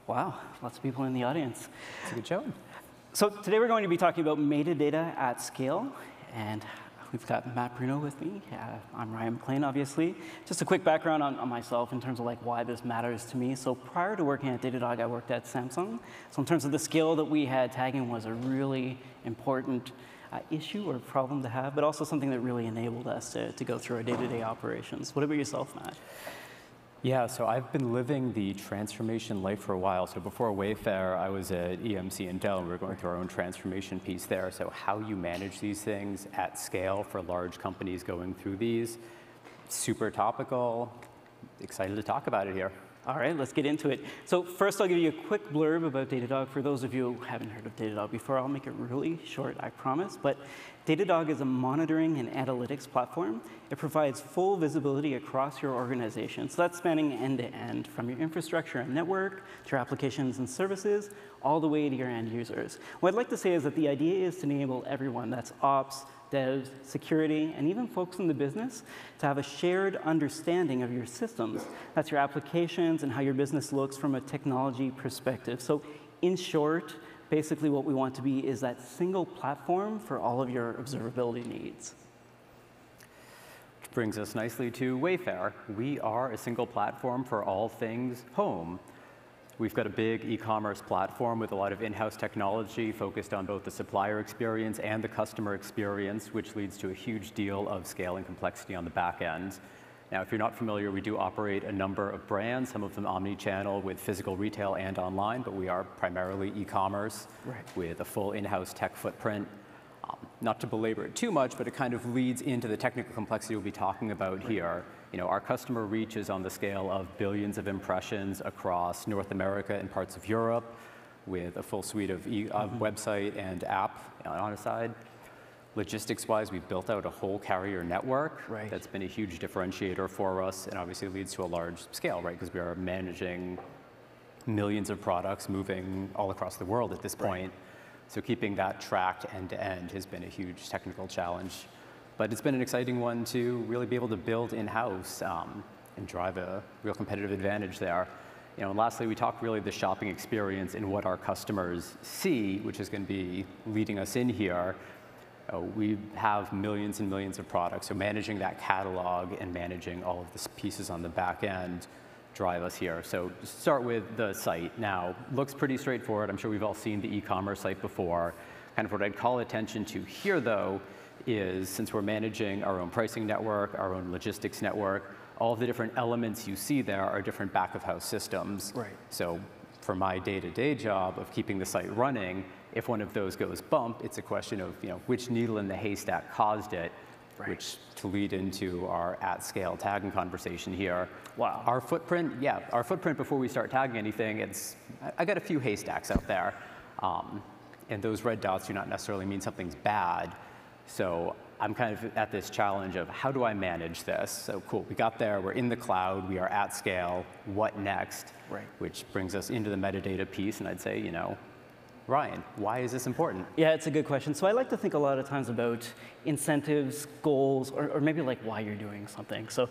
Wow, lots of people in the audience. It's a good show. So today we're going to be talking about metadata at scale, and we've got Bruno with me. I'm MacLean, obviously. Just a quick background on myself in terms of like why this matters to me. So prior to working at Datadog, I worked at Samsung. So in terms of the skill that we had, tagging was a really important issue or problem to have, but also something that really enabled us to go through our day-to-day operations. What about yourself, Matt? Yeah, so I've been living the transformation life for a while. So before Wayfair, I was at EMC and Dell, and we were going through our own transformation piece there. So how you manage these things at scale for large companies going through these, super topical. Excited to talk about it here. All right, let's get into it. So first, I'll give you a quick blurb about Datadog. For those of you who haven't heard of Datadog before, I'll make it really short, I promise. But Datadog is a monitoring and analytics platform. It provides full visibility across your organization. So that's spanning end to end, from your infrastructure and network to your applications and services, all the way to your end users. What I'd like to say is that the idea is to enable everyone, that's ops, devs, security, and even folks in the business, to have a shared understanding of your systems. That's your applications and how your business looks from a technology perspective. So in short, basically what we want to be is that single platform for all of your observability needs. Which brings us nicely to Wayfair. We are a single platform for all things home. We've got a big e-commerce platform with a lot of in-house technology focused on both the supplier experience and the customer experience, which leads to a huge deal of scale and complexity on the back end. Now, if you're not familiar, we do operate a number of brands, some of them omni-channel with physical retail and online, but we are primarily e-commerce with a full in-house tech footprint. Not to belabor it too much, but it kind of leads into the technical complexity we'll be talking about here. You know, our customer reach is on the scale of billions of impressions across North America and parts of Europe, with a full suite of website and app on a side. Logistics-wise, we've built out a whole carrier network that's been a huge differentiator for us, and obviously leads to a large scale, right? Because we are managing millions of products moving all across the world at this point. So keeping that tracked end to end has been a huge technical challenge. But it's been an exciting one to really be able to build in-house and drive a real competitive advantage there. You know, and lastly, we talk really the shopping experience and what our customers see, which is going to be leading us in here. We have millions and millions of products, so managing that catalog and managing all of the pieces on the back end drive us here. So start with the site. Now, looks pretty straightforward. I'm sure we've all seen the e-commerce site before. Kind of what I'd call attention to here, though, is since we're managing our own pricing network, our own logistics network, all of the different elements you see there are different back-of-house systems. So for my day-to-day job of keeping the site running, if one of those goes bump, it's a question of which needle in the haystack caused it, which to lead into our at-scale tagging conversation here. Wow. Our footprint, our footprint before we start tagging anything, I got a few haystacks out there. And those red dots do not necessarily mean something's bad. So I'm kind of at this challenge of how do I manage this? So cool, we got there, we're in the cloud, we are at scale, what next? Which brings us into the metadata piece, and I'd say, Ryan, why is this important? Yeah, it's a good question. So I like to think a lot of times about incentives, goals, or maybe like why you're doing something. So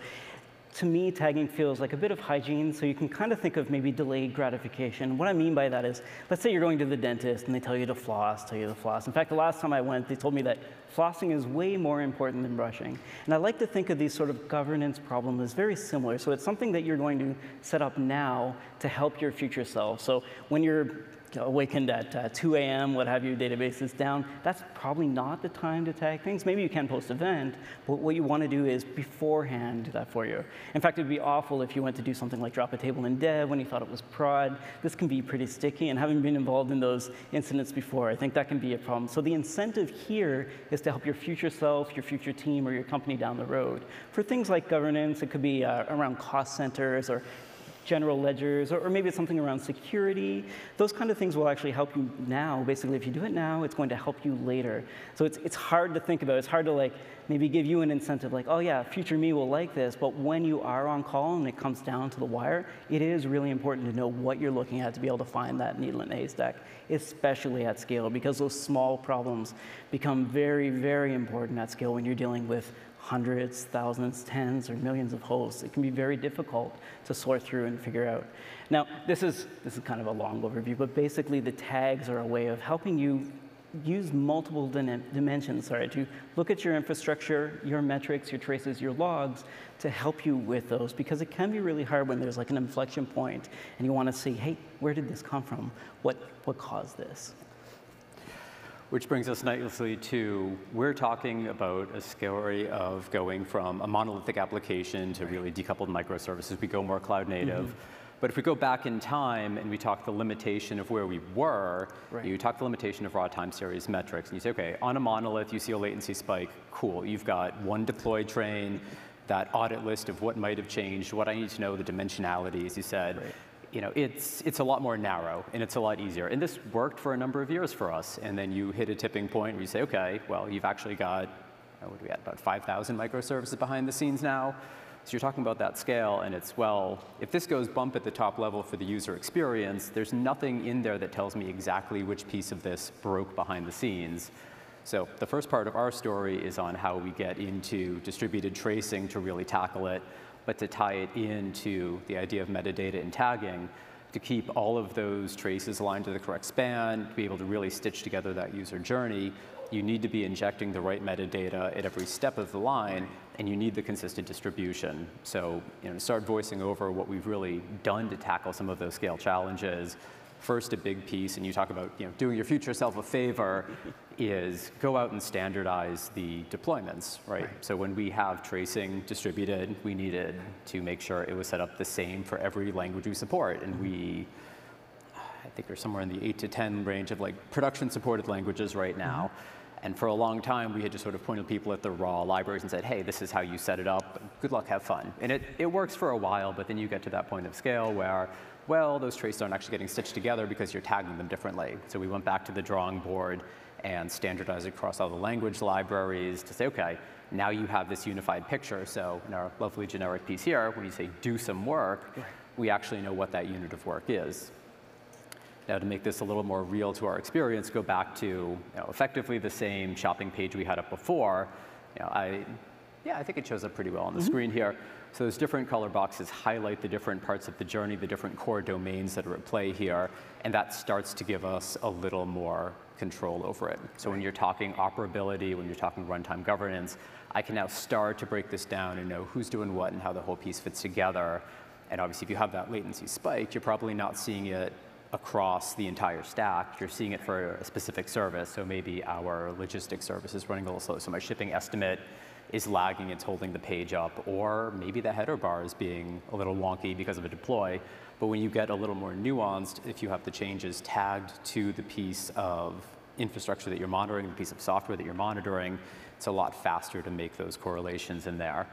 to me, tagging feels like a bit of hygiene, so you can kind of think of maybe delayed gratification. What I mean by that is, let's say you're going to the dentist and they tell you to floss. In fact, the last time I went, they told me that flossing is way more important than brushing. And I like to think of these sort of governance problems as very similar. So it's something that you're going to set up now to help your future self. So when you're awakened at 2 a.m., what have you, database is down, that's probably not the time to tag things. Maybe you can post event, but what you want to do is beforehand do that for you. In fact, it would be awful if you went to do something like drop a table in dev when you thought it was prod. This can be pretty sticky, and having been involved in those incidents before, I think that can be a problem. So the incentive here is to help your future self, your future team, or your company down the road. For things like governance, it could be around cost centers or general ledgers, or maybe it's something around security. Those kind of things will actually help you now. Basically, if you do it now, it's going to help you later. So it's hard to think about. It's hard to like maybe give you an incentive like, oh yeah, future me will like this, but when you are on call and it comes down to the wire, it is really important to know what you're looking at to be able to find that needle in the haystack, especially at scale, because those small problems become very, very important at scale when you're dealing with hundreds, thousands, tens, or millions of hosts. It can be very difficult to sort through and figure out. Now, this is kind of a long overview, but basically the tags are a way of helping you use multiple dimensions, to look at your infrastructure, your metrics, your traces, your logs, to help you with those, because it can be really hard when there's like an inflection point and you want to see, hey, where did this come from? What caused this? Which brings us nicely to, we're talking about a story of going from a monolithic application to really decoupled microservices. We go more cloud native. But if we go back in time and we talk the limitation of where we were, you talk the limitation of raw time series metrics, and you say, okay, on a monolith, you see a latency spike, cool. You've got one deployed train, that audit list of what might have changed, what I need to know, the dimensionality, as you said. You know, it's a lot more narrow, and it's a lot easier. And this worked for a number of years for us. And then you hit a tipping point where you say, okay, well, you've actually got, what are we at, about 5,000 microservices behind the scenes now. So you're talking about that scale, and it's, well, if this goes bump at the top level for the user experience, there's nothing in there that tells me exactly which piece of this broke behind the scenes. So the first part of our story is on how we get into distributed tracing to really tackle it, but to tie it into the idea of metadata and tagging, to keep all of those traces aligned to the correct span, to be able to really stitch together that user journey, you need to be injecting the right metadata at every step of the line, and you need the consistent distribution. So, start voicing over what we've really done to tackle some of those scale challenges. First, a big piece, and you talk about doing your future self a favor, is go out and standardize the deployments, right? So when we have tracing distributed, we needed to make sure it was set up the same for every language we support, and I think we're somewhere in the 8 to 10 range of like production supported languages right now. And for a long time, we had just sort of pointed people at the raw libraries and said, hey, this is how you set it up. Good luck, have fun. And it works for a while, but then you get to that point of scale where, well, those traces aren't actually getting stitched together because you're tagging them differently. So we went back to the drawing board and standardized across all the language libraries to say, okay, now you have this unified picture. So in our lovely generic piece here, when you say do some work, we actually know what that unit of work is. Now, to make this a little more real to our experience, go back to effectively the same shopping page we had up before. I think it shows up pretty well on the screen here. So those different color boxes highlight the different parts of the journey, the different core domains that are at play here, and that starts to give us a little more control over it. So when you're talking operability, when you're talking runtime governance, I can now start to break this down and know who's doing what and how the whole piece fits together. And obviously, if you have that latency spike, you're probably not seeing it across the entire stack. You're seeing it for a specific service. So maybe our logistics service is running a little slow. So my shipping estimate is lagging, it's holding the page up. Or maybe the header bar is being a little wonky because of a deploy. But when you get a little more nuanced, if you have the changes tagged to the piece of infrastructure that you're monitoring, the piece of software that you're monitoring, it's a lot faster to make those correlations in there.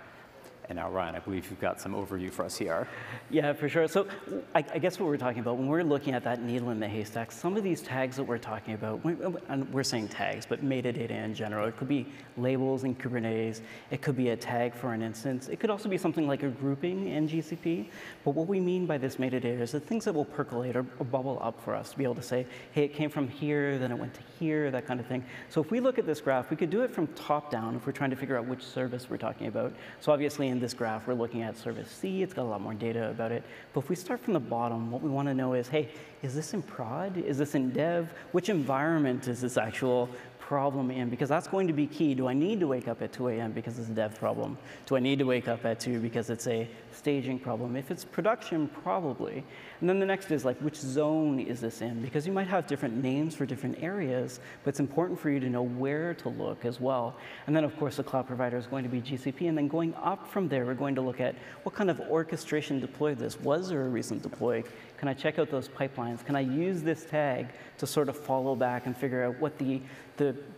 And now, Ryan, I believe you've got some overview for us here. Yeah, for sure. So I guess what we're talking about, when we're looking at that needle in the haystack, some of these tags that we're talking about, and we're saying tags, but metadata in general, it could be labels in Kubernetes, it could be a tag for an instance, it could also be something like a grouping in GCP. But what we mean by this metadata is the things that will percolate or bubble up for us to be able to say, hey, it came from here, then it went to here, that kind of thing. So if we look at this graph, we could do it from top down if we're trying to figure out which service we're talking about. So obviously in this graph, we're looking at service C. It's got a lot more data about it. But if we start from the bottom, what we want to know is, hey, is this in prod? Is this in dev? Which environment is this actual problem in? Because that's going to be key. Do I need to wake up at 2 a.m. because it's a dev problem? Do I need to wake up at 2 because it's a staging problem? If it's production, probably. And then the next is like, which zone is this in? Because you might have different names for different areas, but it's important for you to know where to look as well. And then, of course, the cloud provider is going to be GCP. And then going up from there, we're going to look at what kind of orchestration deployed this. Was there a recent deploy? Can I check out those pipelines? Can I use this tag to sort of follow back and figure out what the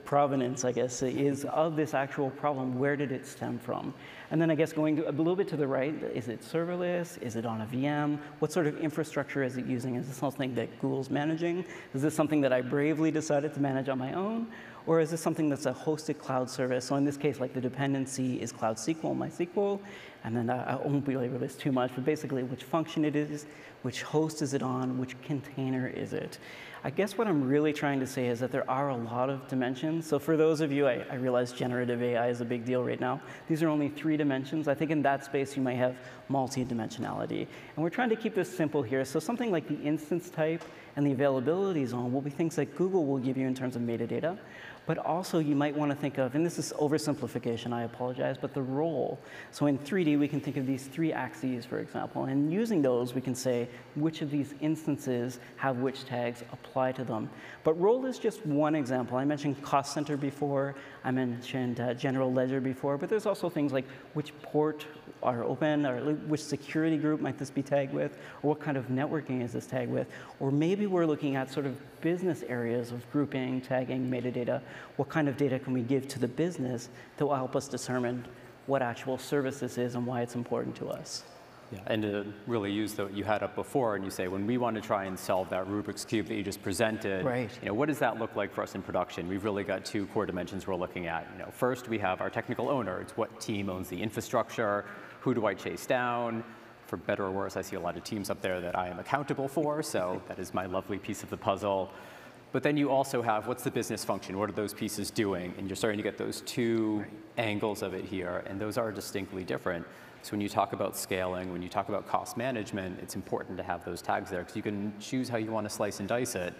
provenance, I guess, is of this actual problem? Where did it stem from? And then I guess going a little bit to the right, is it serverless? Is it on a VM? What sort of infrastructure is it using? Is this something that Google's managing? Is this something that I bravely decided to manage on my own? Or is this something that's a hosted cloud service? So in this case, like the dependency is Cloud SQL, MySQL, and then I won't belabor this too much, but basically which function it is, which host is it on, which container is it? I guess what I'm really trying to say is that there are a lot of dimensions. So for those of you, I realize generative AI is a big deal right now. These are only 3 dimensions. I think in that space you might have multi-dimensionality. And we're trying to keep this simple here. So something like the instance type and the availability zone will be things that Google will give you in terms of metadata. But also you might want to think of, and this is oversimplification, I apologize, but the role. So in 3D, we can think of these 3 axes, for example, and using those, we can say which of these instances have which tags apply to them. But role is just one example. I mentioned cost center before, I mentioned general ledger before, but there's also things like which port are open, or which security group might this be tagged with, or what kind of networking is this tagged with, or maybe we're looking at sort of business areas of grouping, tagging, metadata. What kind of data can we give to the business that will help us determine what actual service this is and why it's important to us? Yeah, and to really use what you had up before, and you say, when we want to try and solve that Rubik's Cube that you just presented, right. What does that look like for us in production? We've really got 2 core dimensions we're looking at. First, we have our technical owner. It's what team owns the infrastructure. Who do I chase down? For better or worse, I see a lot of teams up there that I am accountable for, so that is my lovely piece of the puzzle. But then you also have, what's the business function? What are those pieces doing? And you're starting to get those 2 angles of it here, and those are distinctly different. So when you talk about scaling, when you talk about cost management, it's important to have those tags there, because you can choose how you want to slice and dice it.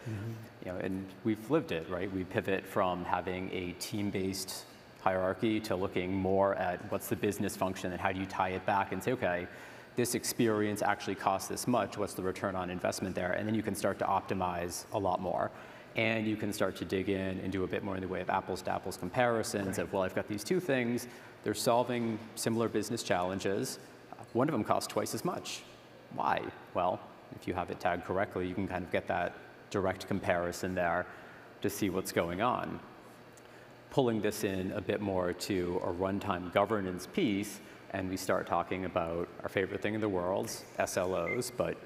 And we've lived it, right? We pivot from having a team-based hierarchy to looking more at what's the business function and how do you tie it back and say, okay, this experience actually costs this much, what's the return on investment there? And then you can start to optimize a lot more. And you can start to dig in and do a bit more in the way of apples to apples comparisons of, well, I've got these 2 things, they're solving similar business challenges. One of them costs twice as much. Why? Well, if you have it tagged correctly, you can kind of get that direct comparison there to see what's going on. Pulling this in a bit more to a runtime governance piece, and we start talking about our favorite thing in the world, SLOs, but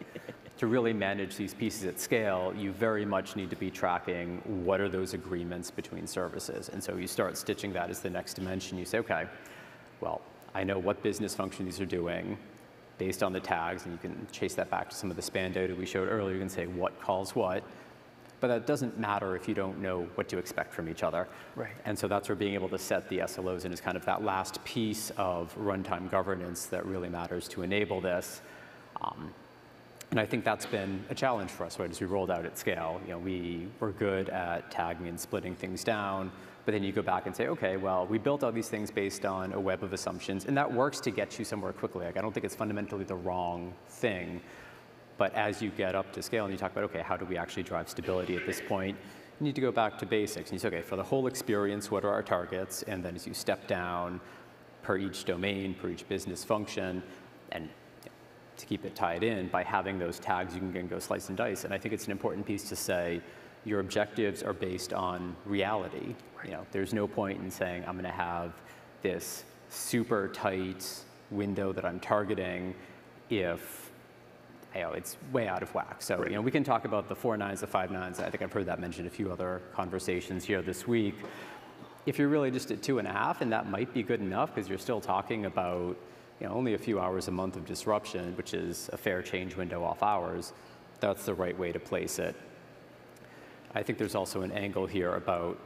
to really manage these pieces at scale, you very much need to be tracking what are those agreements between services. And so you start stitching that as the next dimension. You say, okay, well, I know what business function these are doing based on the tags, and you can chase that back to some of the span data we showed earlier. You can say what calls what. But that doesn't matter if you don't know what to expect from each other. Right. And so that's where being able to set the SLOs in is kind of that last piece of runtime governance that really matters to enable this. And I think that's been a challenge for us, right, as we rolled out at scale. We were good at tagging and splitting things down, but then you go back and say, okay, well, we built all these things based on a web of assumptions, and that works to get you somewhere quickly. Like, I don't think it's fundamentally the wrong thing. But as you get up to scale and you talk about, okay, how do we actually drive stability at this point? You need to go back to basics. And you say, okay, for the whole experience, what are our targets? And then as you step down per each domain, per each business function, and to keep it tied in, by having those tags, you can go slice and dice. And I think it's an important piece to say your objectives are based on reality. Right. There's no point in saying, I'm going to have this super tight window that I'm targeting if it's way out of whack. So right. We can talk about the 4 nines, the 5 nines. I think I've heard that mentioned a few other conversations here this week. If you're really just at 2.5, and that might be good enough because you're still talking about only a few hours a month of disruption, which is a fair change window off hours, that's the right way to place it. I think there's also an angle here about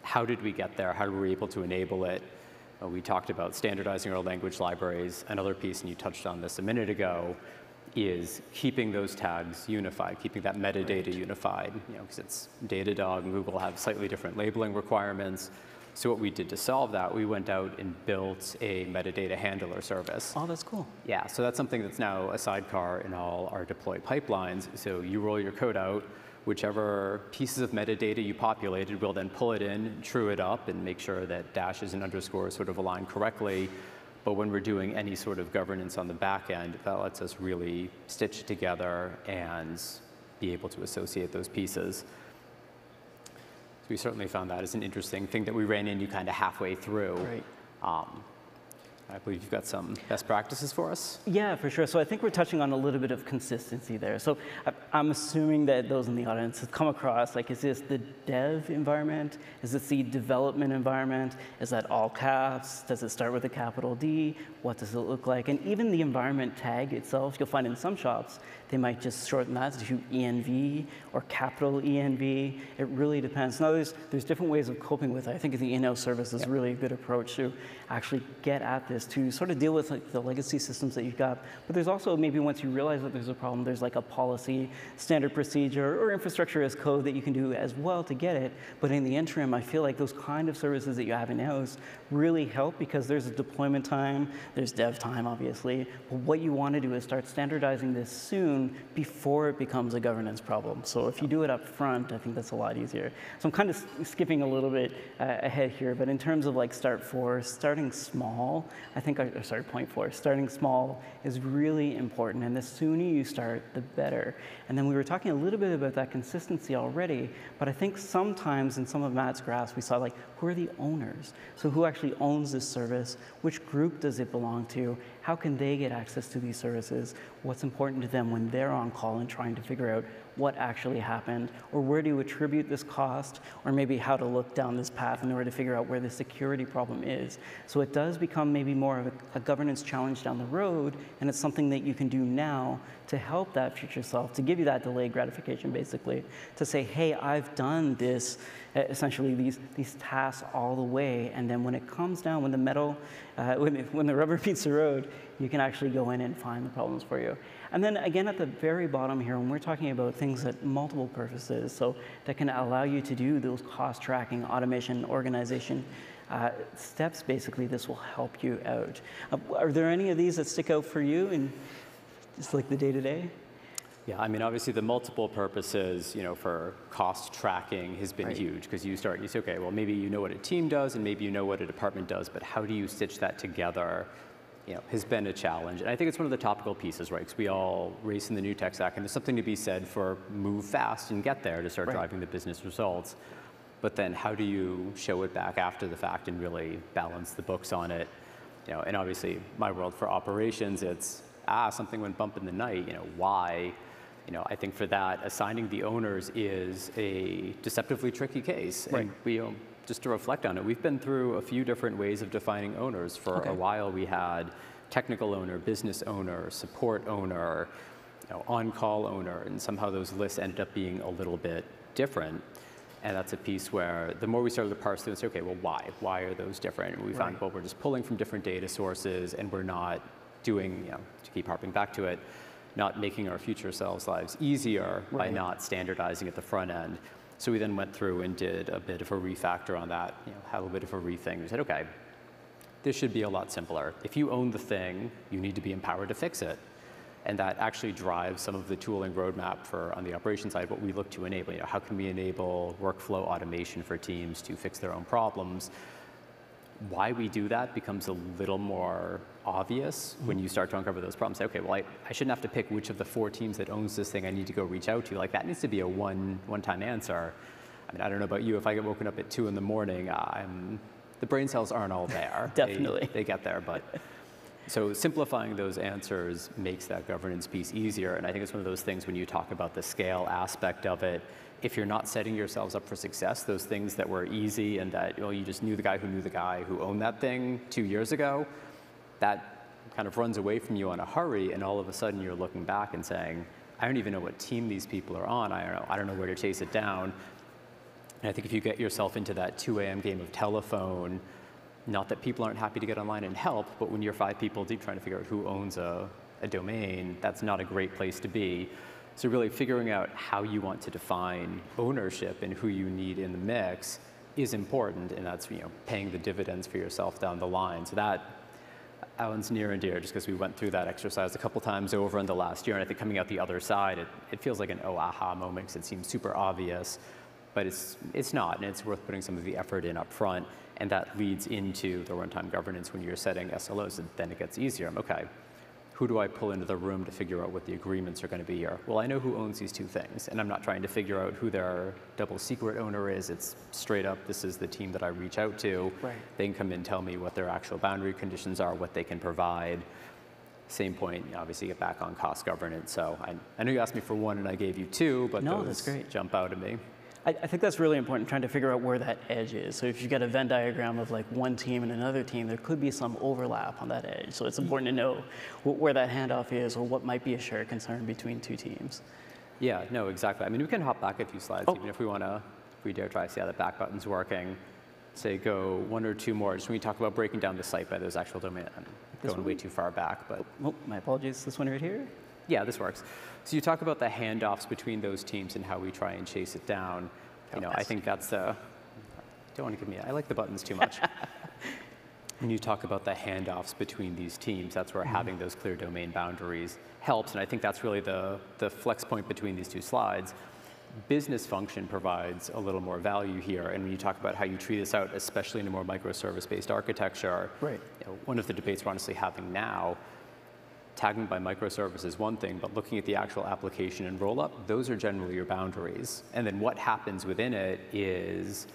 how did we get there? How were we able to enable it? We talked about standardizing our language libraries. Another piece, and you touched on this a minute ago, is keeping those tags unified, keeping that metadata right. unified, because it's Datadog and Google have slightly different labeling requirements. So what we did to solve that, we went out and built a metadata handler service. Oh, that's cool. Yeah, so that's something that's now a sidecar in all our deployed pipelines. So you roll your code out, whichever pieces of metadata you populated, we'll then pull it in, true it up, and make sure that dashes and underscores sort of align correctly. But when we're doing any sort of governance on the back end, that lets us really stitch it together and be able to associate those pieces. So we certainly found that as an interesting thing that we ran into kind of halfway through. Right. I believe you've got some best practices for us. Yeah, for sure. So I think we're touching on a little bit of consistency there. So I'm assuming that those in the audience have come across, like, is this the dev environment? Is this the development environment? Is that all caps? Does it start with a capital D? What does it look like? And even the environment tag itself, you'll find in some shops, they might just shorten that to ENV or capital ENV. It really depends. Now, there's different ways of coping with it. I think the in-house service is really a good approach to actually get at this, to sort of deal with like the legacy systems that you've got. But there's also, maybe once you realize that there's a problem, there's like a policy, standard procedure, or infrastructure as code that you can do as well to get it. But in the interim, I feel like those kind of services that you have in-house really help, because there's a deployment time, there's dev time, obviously. But what you want to do is start standardizing this soon before it becomes a governance problem. So if you do it up front, I think that's a lot easier. So I'm kind of skipping a little bit ahead here, but in terms of like starting small, I think, point 4, starting small is really important, and the sooner you start, the better. And then we were talking a little bit about that consistency already, but I think sometimes in some of Matt's graphs, we saw like, who are the owners? So who actually owns this service? Which group does it belong to? How can they get access to these services? What's important to them when they're on call and trying to figure out what actually happened, or where do you attribute this cost, or maybe how to look down this path in order to figure out where the security problem is. So it does become maybe more of a governance challenge down the road, and it's something that you can do now to help that future self, to give you that delayed gratification, basically, to say, hey, I've done this, essentially these tasks all the way, and then when it comes down, when the rubber meets the road, you can actually go in and find the problems for you. And then again, at the very bottom here, when we're talking about things at multiple purposes, so that can allow you to do those cost tracking, automation, organization steps, basically, this will help you out. Are there any of these that stick out for you in just like the day-to-day? Yeah, I mean, obviously the multiple purposes, for cost tracking has been huge, because you say, okay, well, maybe you know what a team does and maybe you know what a department does, but how do you stitch that together, has been a challenge. And I think it's one of the topical pieces, right? Because we all race in the new tech stack, and there's something to be said for move fast and get there to start driving the business results. But then how do you show it back after the fact and really balance the books on it? And obviously my world for operations, it's, something went bump in the night, why? I think for that, assigning the owners is a deceptively tricky case. Right. And we, just to reflect on it, we've been through a few different ways of defining owners. For a while, we had technical owner, business owner, support owner, on-call owner, and somehow those lists ended up being a little bit different. And that's a piece where the more we started to parse through and say, okay, well, why? Why are those different? And we found, well, we're just pulling from different data sources, and we're not doing, to keep harping back to it, not making our future selves' lives easier by not standardizing at the front end. So we then went through and did a bit of a refactor on that, had a bit of a rethink. We said, okay, this should be a lot simpler. If you own the thing, you need to be empowered to fix it. And that actually drives some of the tooling roadmap for, on the operations side, what we look to enable. How can we enable workflow automation for teams to fix their own problems? Why we do that becomes a little more obvious when you start to uncover those problems. Say, okay, well, I shouldn't have to pick which of the 4 teams that owns this thing I need to go reach out to. Like, that needs to be a one-time answer. I mean, I don't know about you, if I get woken up at 2 in the morning, the brain cells aren't all there. Definitely. They get there, but so simplifying those answers makes that governance piece easier. And I think it's one of those things when you talk about the scale aspect of it, if you're not setting yourselves up for success, those things that were easy and that, you just knew the guy who owned that thing 2 years ago, that kind of runs away from you on a hurry, and all of a sudden you're looking back and saying, I don't even know what team these people are on. I don't know where to chase it down. And I think if you get yourself into that 2 a.m. game of telephone, not that people aren't happy to get online and help, but when you're 5 people deep trying to figure out who owns a domain, that's not a great place to be. So really figuring out how you want to define ownership and who you need in the mix is important, and that's paying the dividends for yourself down the line. So that one's near and dear, just because we went through that exercise a couple times over in the last year, and I think coming out the other side, it feels like an aha moment, because it seems super obvious, but it's not, and it's worth putting some of the effort in up front, and that leads into the runtime governance when you're setting SLOs, and then it gets easier. Okay, who do I pull into the room to figure out what the agreements are going to be here? Well, I know who owns these two things, and I'm not trying to figure out who their double secret owner is. It's straight up, this is the team that I reach out to. Right. They can come in and tell me what their actual boundary conditions are, what they can provide. Same point, obviously get back on cost governance. So I know you asked me for one and I gave you two, but no, those that's great. jump out at me. I think that's really important, trying to figure out where that edge is. So if you've got a Venn diagram of like one team and another team, there could be some overlap on that edge. So it's important to know where that handoff is or what might be a shared concern between two teams. Yeah, no, exactly. I mean, we can hop back a few slides, even if we want to, if we dare try to see how the back button's working. Say go one or two more, just when we talk about breaking down the site by those actual domain. I'm going way too far back, but. Oh, my apologies, this one right here? Yeah, this works. So you talk about the handoffs between those teams and how we try and chase it down. You know, I think that's don't want to give me, I like the buttons too much. When you talk about the handoffs between these teams, that's where having those clear domain boundaries helps. And I think that's really the flex point between these two slides. Business function provides a little more value here. And when you talk about how you treat this out, especially in a more microservice-based architecture, right. You know, one of the debates we're honestly having now, tagging by microservice is one thing, but looking at the actual application and rollup, those are generally your boundaries. And then what happens within it is,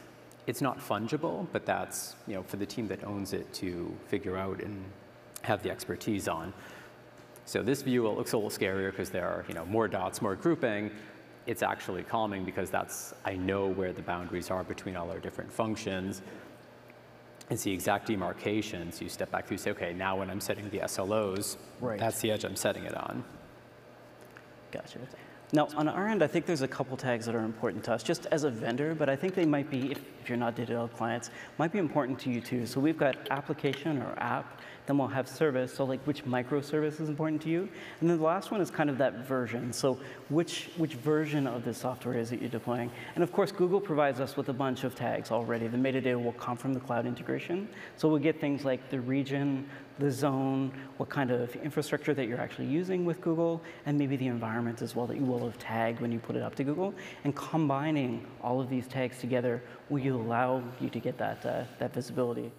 it's not fungible, but that's, you know, for the team that owns it to figure out and have the expertise on. So this view, it looks a little scarier because there are, you know, more dots, more grouping. It's actually calming because that's, I know where the boundaries are between all our different functions. It's the exact demarcation. So you step back through and say, okay, now when I'm setting the SLOs, right. That's the edge I'm setting it on. Gotcha. Now, on our end, I think there's a couple tags that are important to us, just as a vendor, but I think they might be, if you're not Datadog clients, might be important to you too. So we've got application or app, then we'll have service, so like which microservice is important to you. And then the last one is kind of that version. So which version of the software is it you're deploying? And of course, Google provides us with a bunch of tags already. The metadata will come from the cloud integration. So we'll get things like the region, the zone, what kind of infrastructure that you're actually using with Google, and maybe the environment as well that you will have tagged when you put it up to Google. And combining all of these tags together will allow you to get that visibility.